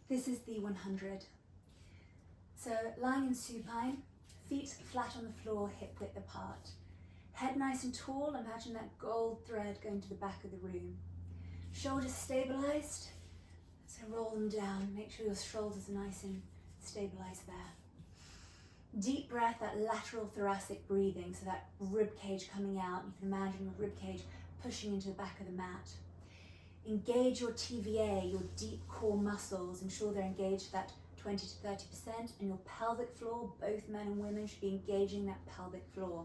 This is the 100. So lying in supine, feet flat on the floor, hip width apart. Head nice and tall, imagine that gold thread going to the back of the room. Shoulders stabilized, so roll them down, make sure your shoulders are nice and stabilized there. Deep breath, that lateral thoracic breathing, so that rib cage coming out. You can imagine your rib cage pushing into the back of the mat. Engage your TVA, your deep core muscles, ensure they're engaged that 20 to 30%, and your pelvic floor, both men and women should be engaging that pelvic floor.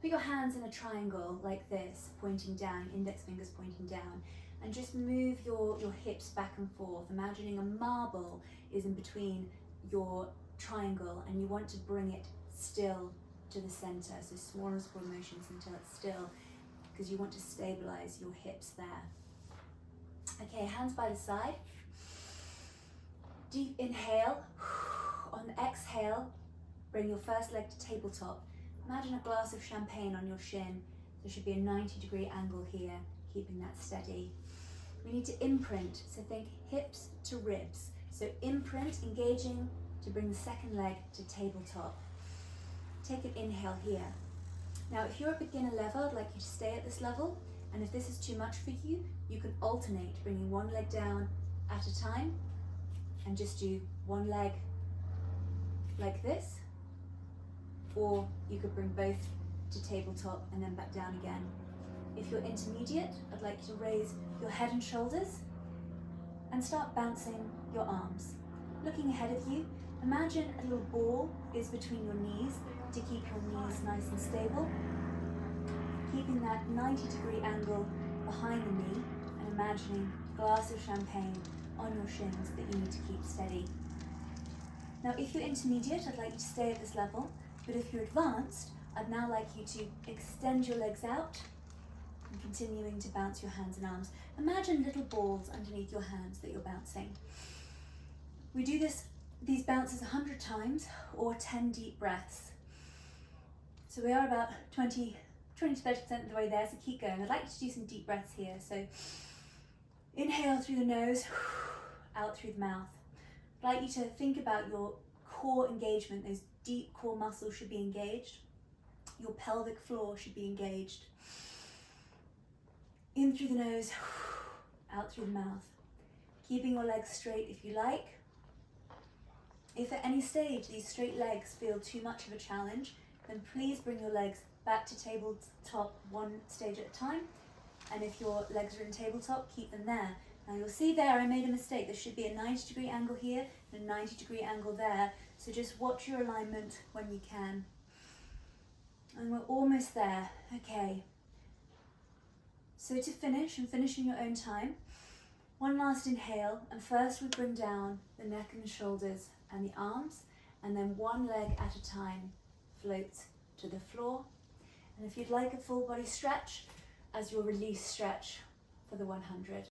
Put your hands in a triangle like this, pointing down, index fingers pointing down, and just move your hips back and forth, imagining a marble is in between your triangle and you want to bring it still to the center, so small and small motions until it's still, because you want to stabilize your hips there. Okay, hands by the side. Deep inhale. On the exhale, bring your first leg to tabletop. Imagine a glass of champagne on your shin. There should be a 90-degree angle here, keeping that steady. We need to imprint, so think hips to ribs. So imprint, engaging to bring the second leg to tabletop. Take an inhale here. Now, if you're a beginner level, I'd like you to stay at this level. And if this is too much for you, you can alternate, bringing one leg down at a time and just do one leg like this. Or you could bring both to tabletop and then back down again. If you're intermediate, I'd like you to raise your head and shoulders and start bouncing your arms. Looking ahead of you, imagine a little ball is between your knees to keep your knees nice and stable. Keeping that 90-degree angle behind the knee and imagining a glass of champagne on your shins that you need to keep steady. Now, if you're intermediate, I'd like you to stay at this level, but if you're advanced, I'd now like you to extend your legs out and continuing to bounce your hands and arms. Imagine little balls underneath your hands that you're bouncing. We do these bounces 100 times or 10 deep breaths. So we are about 20 to 30% of the way there, so keep going. I'd like you to do some deep breaths here. So inhale through the nose, out through the mouth. I'd like you to think about your core engagement. Those deep core muscles should be engaged. Your pelvic floor should be engaged. In through the nose, out through the mouth. Keeping your legs straight if you like. If at any stage these straight legs feel too much of a challenge, then please bring your legs back to tabletop one stage at a time. And if your legs are in tabletop, keep them there. Now you'll see there I made a mistake. There should be a 90-degree angle here and a 90-degree angle there. So just watch your alignment when you can. And we're almost there. Okay. So to finish, and finish in your own time, one last inhale, and first we bring down the neck and the shoulders and the arms, and then one leg at a time floats to the floor. And if you'd like a full body stretch, as your release stretch for the 100.